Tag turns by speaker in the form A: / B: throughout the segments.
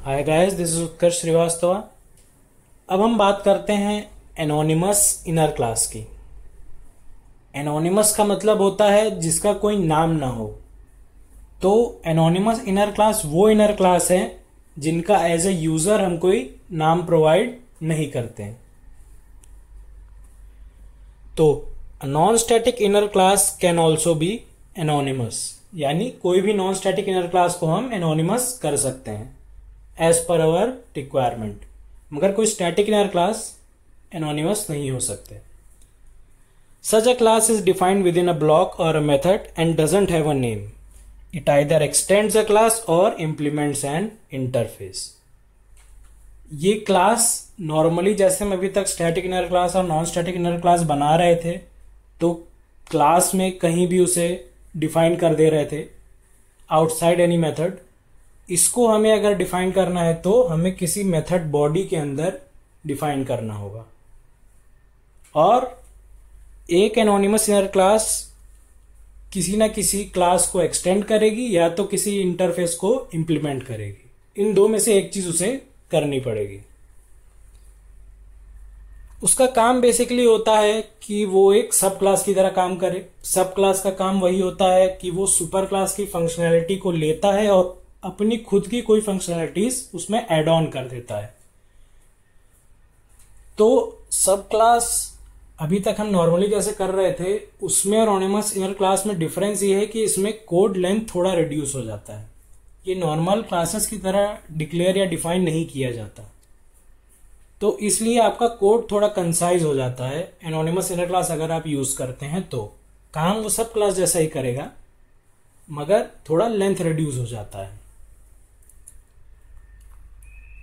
A: Hi guys, this is उत्कर्ष श्रीवास्तव। अब हम बात करते हैं एनोनिमस इनर क्लास की। एनोनिमस का मतलब होता है जिसका कोई नाम ना हो। तो एनोनिमस इनर क्लास वो इनर क्लास है जिनका एज ए यूजर हम कोई नाम प्रोवाइड नहीं करते हैं। तो non static inner class can also be anonymous, यानी कोई भी नॉन स्टैटिक इनर क्लास को हम एनोनिमस कर सकते हैं एज पर अवर रिक्वायरमेंट, मगर कोई स्टैटिक इनर क्लास एनोनिमस नहीं हो सकते। Such a class is defined within a block or a method and doesn't have a name. It either extends a class or implements an interface. ये class normally जैसे हम अभी तक static inner class और non static inner class बना रहे थे, तो क्लास में कहीं भी उसे डिफाइन कर दे रहे थे आउटसाइड एनी मेथड। इसको हमें अगर डिफाइन करना है तो हमें किसी मेथड बॉडी के अंदर डिफाइन करना होगा। और एक एनोनिमस इनर क्लास किसी ना किसी क्लास को एक्सटेंड करेगी या तो किसी इंटरफेस को इंप्लीमेंट करेगी। इन दो में से एक चीज उसे करनी पड़ेगी। उसका काम बेसिकली होता है कि वो एक सब क्लास की तरह काम करे। सब क्लास का काम वही होता है कि वो सुपर क्लास की फंक्शनैलिटी को लेता है और अपनी खुद की कोई फंक्शनैलिटीज उसमें ऐड ऑन कर देता है। तो सब क्लास अभी तक हम नॉर्मली जैसे कर रहे थे उसमें और एनोनिमस इनर क्लास में डिफरेंस ये है कि इसमें कोड लेंथ थोड़ा रिड्यूस हो जाता है। ये नॉर्मल क्लासेस की तरह डिक्लेयर या डिफाइन नहीं किया जाता, तो इसलिए आपका कोड थोड़ा कंसाइज हो जाता है। एनोनिमस इनर क्लास अगर आप यूज करते हैं तो काम वो सब क्लास जैसा ही करेगा, मगर थोड़ा लेंथ रिड्यूस हो जाता है।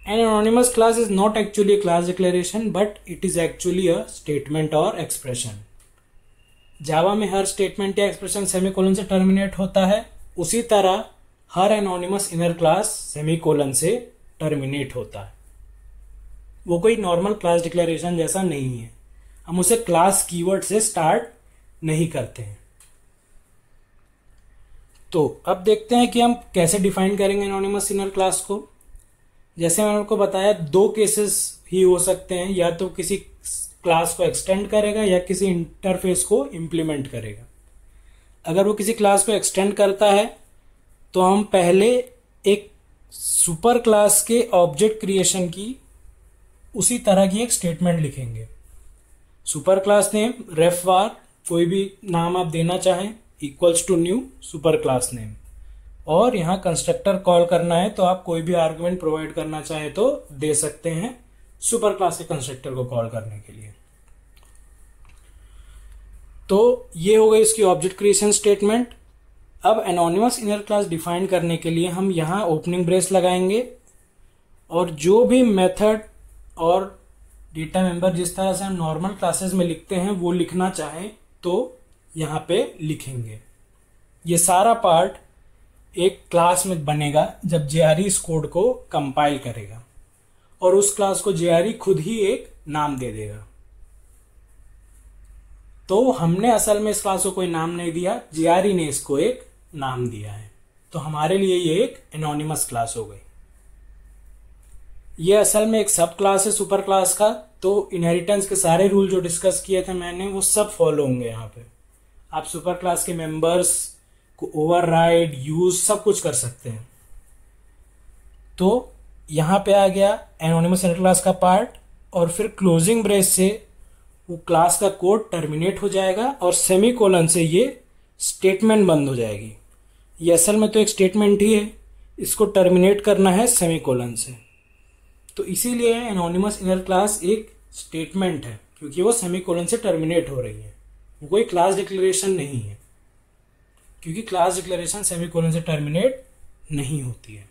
A: An anonymous class is not actually a class declaration, but it is actually a statement or expression. जावा में हर स्टेटमेंट या एक्सप्रेशन सेमीकोलन से टर्मिनेट होता है, उसी तरह हर एनोनिमस इनर क्लास सेमीकोलन से टर्मिनेट होता है। वो कोई नॉर्मल क्लास डिक्लेरेशन जैसा नहीं है। हम उसे क्लास कीवर्ड से स्टार्ट नहीं करते हैं। तो अब देखते हैं कि हम कैसे डिफाइन करेंगे एनोनिमस इनर क्लास को। जैसे मैंने आपको बताया, दो केसेस ही हो सकते हैं, या तो किसी क्लास को एक्सटेंड करेगा या किसी इंटरफेस को इंप्लीमेंट करेगा। अगर वो किसी क्लास को एक्सटेंड करता है तो हम पहले एक सुपर क्लास के ऑब्जेक्ट क्रिएशन की उसी तरह की एक स्टेटमेंट लिखेंगे। Super class name ref var, कोई भी नाम आप देना चाहें, equals to new super class name, और यहाँ कंस्ट्रक्टर कॉल करना है तो आप कोई भी आर्गुमेंट प्रोवाइड करना चाहे तो दे सकते हैं सुपर क्लास के कंस्ट्रक्टर को कॉल करने के लिए। तो ये हो गई इसकी ऑब्जेक्ट क्रिएशन स्टेटमेंट। अब एनोनिमस इनर क्लास डिफाइन करने के लिए हम यहाँ ओपनिंग ब्रेस लगाएंगे और जो भी मेथड और डेटा मेंबर जिस तरह से हम नॉर्मल क्लासेस में लिखते हैं वो लिखना चाहें तो यहाँ पे लिखेंगे। ये सारा पार्ट एक क्लास में बनेगा जब जेआरई इस कोड को कंपाइल करेगा, और उस क्लास को जेआरई खुद ही एक नाम दे देगा। तो हमने असल में इस क्लास को कोई नाम नहीं दिया, जेआरई ने इसको एक नाम दिया है। तो हमारे लिए ये एक एनोनिमस क्लास हो गई। ये असल में एक सब क्लास है सुपर क्लास का। तो इनहेरिटेंस के सारे रूल जो डिस्कस किए थे मैंने, वो सब फॉलो होंगे यहाँ पे। आप सुपर क्लास के मेंबर्स को ओवरराइड, यूज सब कुछ कर सकते हैं। तो यहां पे आ गया एनोनिमस इनर क्लास का पार्ट, और फिर क्लोजिंग ब्रेस से वो क्लास का कोड टर्मिनेट हो जाएगा और सेमीकोलन से ये स्टेटमेंट बंद हो जाएगी। ये असल में तो एक स्टेटमेंट ही है, इसको टर्मिनेट करना है सेमीकोलन से। तो इसीलिए एनोनिमस इनर क्लास एक स्टेटमेंट है, क्योंकि वो सेमीकोलन से टर्मिनेट हो रही है। वो कोई क्लास डिक्लेरेशन नहीं है, क्योंकि क्लास डिक्लेरेशन सेमीकोलन से टर्मिनेट नहीं होती है।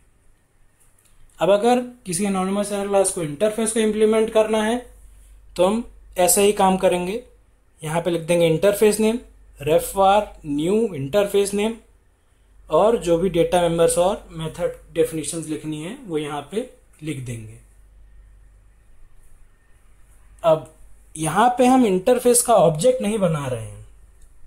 A: अब अगर किसी एनोनिमस इनर क्लास को इंटरफेस को इंप्लीमेंट करना है तो हम ऐसा ही काम करेंगे। यहाँ पे लिख देंगे इंटरफेस नेम रेफ वार न्यू इंटरफेस नेम, और जो भी डेटा मेंबर्स और मेथड डेफिनेशंस लिखनी है वो यहाँ पे लिख देंगे। अब यहाँ पे हम इंटरफेस का ऑब्जेक्ट नहीं बना रहे हैं,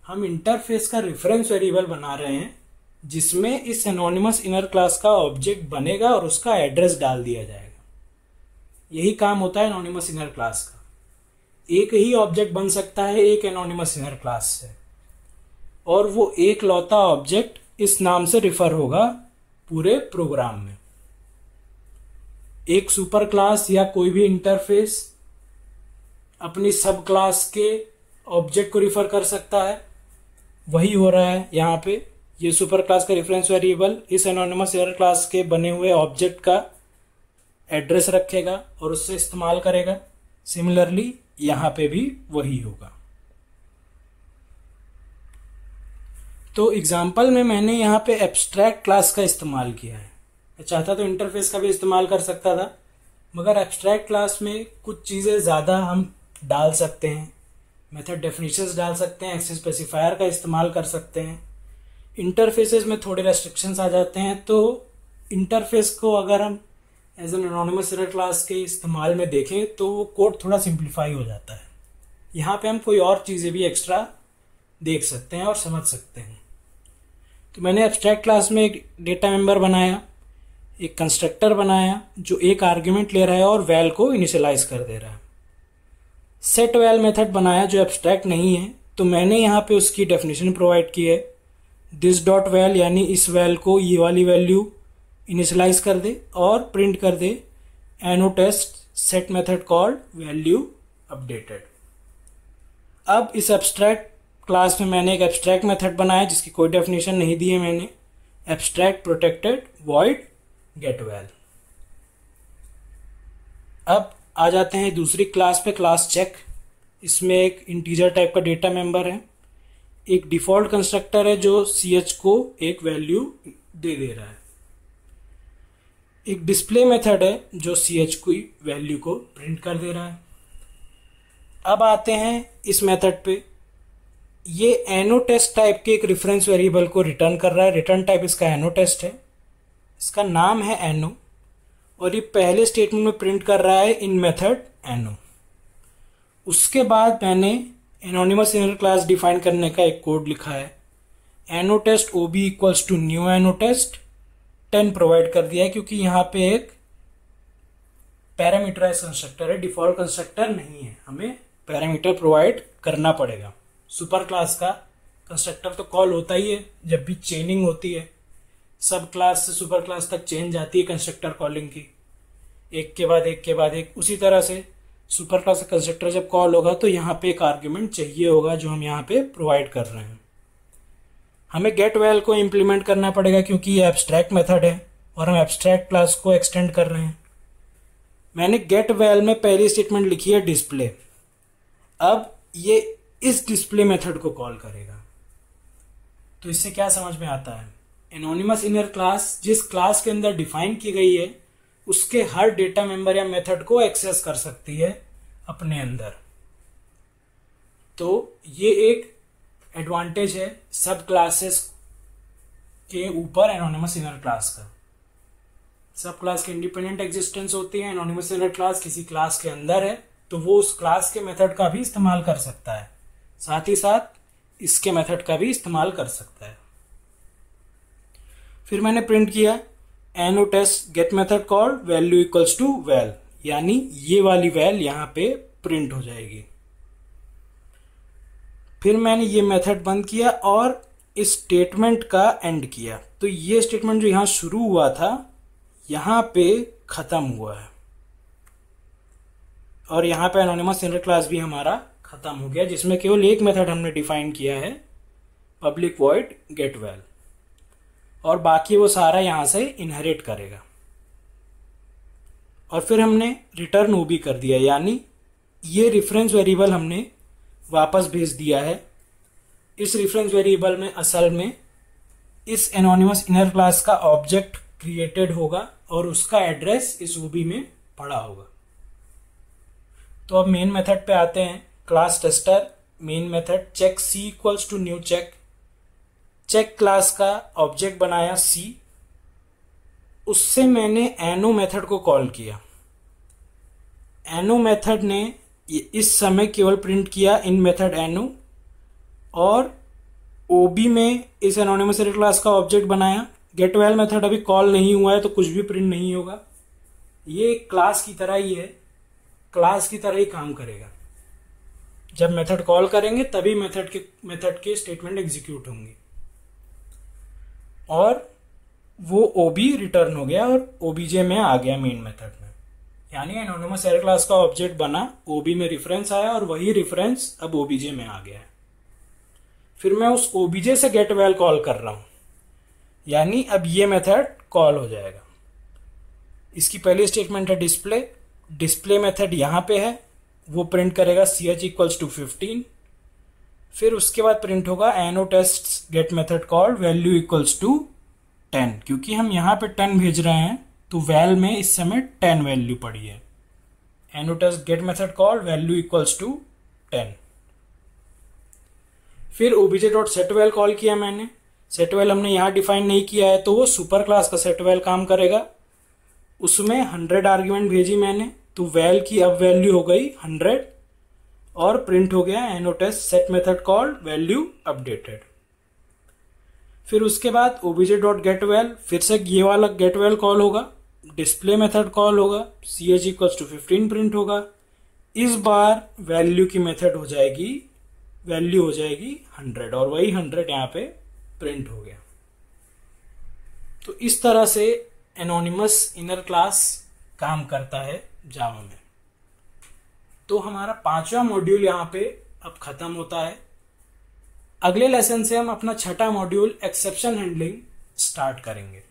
A: हम इंटरफेस का रेफरेंस वेरिएबल बना रहे हैं जिसमें इस एनोनिमस इनर क्लास का ऑब्जेक्ट बनेगा और उसका एड्रेस डाल दिया जाएगा। यही काम होता है एनोनिमस इनर क्लास का। एक ही ऑब्जेक्ट बन सकता है एक एनोनिमस इनर क्लास से, और वो एक लौता ऑब्जेक्ट इस नाम से रिफर होगा पूरे प्रोग्राम में। एक सुपर क्लास या कोई भी इंटरफेस अपनी सब क्लास के ऑब्जेक्ट को रिफर कर सकता है। वही हो रहा है यहाँ पे। ये सुपर क्लास का रेफरेंस वेरिएबल इस एनोनिमस इनर क्लास के बने हुए ऑब्जेक्ट का एड्रेस रखेगा और उससे इस्तेमाल करेगा। सिमिलरली यहाँ पे भी वही होगा। तो एग्जाम्पल में मैंने यहाँ पे एब्स्ट्रैक्ट क्लास का इस्तेमाल किया है। मैं चाहता तो इंटरफेस का भी इस्तेमाल कर सकता था, मगर एब्स्ट्रैक्ट क्लास में कुछ चीज़ें ज़्यादा हम डाल सकते हैं। मेथड डेफिनेशंस डाल सकते हैं, एक्सेस स्पेसिफायर का इस्तेमाल कर सकते हैं। इंटरफेसेस में थोड़े रेस्ट्रिक्शंस आ जाते हैं, तो इंटरफेस को अगर हम as an anonymous inner class के इस्तेमाल में देखें तो वो कोड थोड़ा सिंप्लीफाई हो जाता है। यहाँ पे हम कोई और चीज़ें भी एक्स्ट्रा देख सकते हैं और समझ सकते हैं। तो मैंने एब्स्ट्रैक्ट क्लास में एक डेटा मेंबर बनाया, एक कंस्ट्रक्टर बनाया जो एक आर्ग्यूमेंट ले रहा है और वैल को इनिशियलाइज कर दे रहा है। सेट वैल मेथड बनाया जो एब्स्ट्रैक्ट नहीं है, तो मैंने यहाँ पे उसकी डेफिनेशन प्रोवाइड की है, दिस डॉट वैल, यानी इस वैल को ये वाली वैल्यू इनिशियलाइज कर दे और प्रिंट कर दे anotest set method called value updated. अब इस एब्स्ट्रैक्ट क्लास में मैंने एक एब्स्ट्रैक्ट मेथड बनाया जिसकी कोई डेफिनेशन नहीं दी है मैंने, abstract protected void get val. अब आ जाते हैं दूसरी क्लास पे, क्लास चेक। इसमें एक इंटीजर टाइप का डेटा मेंबर है, एक डिफॉल्ट कंस्ट्रक्टर है जो ch को एक वैल्यू दे रहा है, एक डिस्प्ले मेथड है जो ch की वैल्यू को प्रिंट कर दे रहा है। अब आते हैं इस मेथड पे। ये एनोटेस्ट टाइप के एक रेफरेंस वेरिएबल को रिटर्न कर रहा है। रिटर्न टाइप इसका एनोटेस्ट है, इसका नाम है एनो, और ये पहले स्टेटमेंट में प्रिंट कर रहा है इन मेथड एनो। उसके बाद मैंने एनोनिमस इनर क्लास डिफाइन करने का एक कोड लिखा है, anotest ob equals to new anotest 10 provide कर दिया है, क्योंकि यहाँ पे एक पैरामीटराइज कंस्ट्रक्टर है, डिफॉल्ट कंस्ट्रक्टर नहीं है, हमें पैरामीटर प्रोवाइड करना पड़ेगा। सुपर क्लास का कंस्ट्रक्टर तो कॉल होता ही है जब भी चेनिंग होती है, सब क्लास से सुपर क्लास तक चेंज जाती है कंस्ट्रक्टर कॉलिंग की, एक के बाद एक के बाद एक। उसी तरह से सुपर क्लास का कंस्ट्रक्टर जब कॉल होगा तो यहाँ पे एक आर्ग्यूमेंट चाहिए होगा जो हम यहाँ पे प्रोवाइड कर रहे हैं। हमें गेट वैल को इम्प्लीमेंट करना पड़ेगा क्योंकि ये एब्स्ट्रैक्ट मेथड है और हम एब्स्ट्रैक्ट क्लास को एक्सटेंड कर रहे हैं। मैंने गेट वैल में पहली स्टेटमेंट लिखी है डिस्प्ले। अब ये इस डिस्प्ले मेथड को कॉल करेगा। तो इससे क्या समझ में आता है, एनोनिमस इनर क्लास जिस क्लास के अंदर डिफाइन की गई है उसके हर डेटा मेंबर या मेथड को एक्सेस कर सकती है अपने अंदर। तो ये एक एडवांटेज है सब क्लासेस के ऊपर एनोनिमस इनर क्लास का। सब क्लास के इंडिपेंडेंट एग्जिस्टेंस होती है, एनोनिमस इनर क्लास किसी क्लास के अंदर है तो वो उस क्लास के मेथड का भी इस्तेमाल कर सकता है, साथ ही साथ इसके मेथड का भी इस्तेमाल कर सकता है। फिर मैंने प्रिंट किया anotest get method called value equals to val, यानी ये वाली वैल यहां पे प्रिंट हो जाएगी। फिर मैंने ये मेथड बंद किया और इस स्टेटमेंट का एंड किया। तो ये स्टेटमेंट जो यहां शुरू हुआ था यहां पे खत्म हुआ है और यहां पे एनोनिमस इनर क्लास भी हमारा खत्म हो गया, जिसमें केवल एक मेथड हमने डिफाइन किया है पब्लिक वॉइड गेट वैल, और बाकी वो सारा यहां से इनहेरिट करेगा। और फिर हमने रिटर्न ओबी कर दिया, यानी ये रेफरेंस वेरिएबल हमने वापस भेज दिया है। इस रेफरेंस वेरिएबल में असल में इस एनोनिमस इनर क्लास का ऑब्जेक्ट क्रिएटेड होगा और उसका एड्रेस इस ओबी में पड़ा होगा। तो अब मेन मेथड पे आते हैं। Class tester main method check C equals to new check. Check class का ऑब्जेक्ट बनाया सी, उससे मैंने एनो मेथड को कॉल किया। एनो मेथड ने इस समय केवल प्रिंट किया इन मेथड एनो, और ओबी में इस एनोनिमस एरे क्लास का ऑब्जेक्ट बनाया, गेट वेल मेथड अभी कॉल नहीं हुआ है तो कुछ भी प्रिंट नहीं होगा। ये क्लास की तरह ही है, क्लास की तरह ही काम करेगा। जब मेथड कॉल करेंगे तभी मेथड के स्टेटमेंट एग्जीक्यूट होंगे। और वो ओबी रिटर्न हो गया और ओबीजे में आ गया मेन मेथड में, यानी एनोनिमस एरे क्लास का ऑब्जेक्ट बना, ओबी में रेफरेंस आया और वही रेफरेंस अब ओबीजे में आ गया है। फिर मैं उस ओबीजे से गेट वेल कॉल कर रहा हूं, यानी अब ये मेथड कॉल हो जाएगा। इसकी पहली स्टेटमेंट है डिस्प्ले, डिस्प्ले मेथड यहां पे है, वो प्रिंट करेगा ch इक्वल्स टू 15। फिर उसके बाद प्रिंट होगा anotest get method call value equals to 10, क्योंकि हम यहां पे 10 भेज रहे हैं तो वैल में इस समय 10 वैल्यू पड़ी है। Anotest get method call value equals to 10। फिर obj.setVal कॉल किया मैंने, setVal हमने यहां डिफाइन नहीं किया है तो वो सुपर क्लास का setVal काम करेगा। उसमें 100 आर्ग्यूमेंट भेजी मैंने तो वैल की अब वैल्यू हो गई 100 और प्रिंट हो गया anotest set method call value updated. फिर उसके बाद obj.getVal फिर से ये वाला getVal कॉल होगा, डिस्प्ले मेथड कॉल होगा, ch इक्वल्स टू 15 प्रिंट होगा। इस बार वैल्यू की मेथड हो जाएगी, वैल्यू हो जाएगी 100 और वही 100 यहाँ पे प्रिंट हो गया। तो इस तरह से एनोनिमस इनर क्लास काम करता है जावा में। तो हमारा 5वां मॉड्यूल यहाँ पे अब खत्म होता है। अगले लेसन से हम अपना 6ठा मॉड्यूल एक्सेप्शन हैंडलिंग स्टार्ट करेंगे।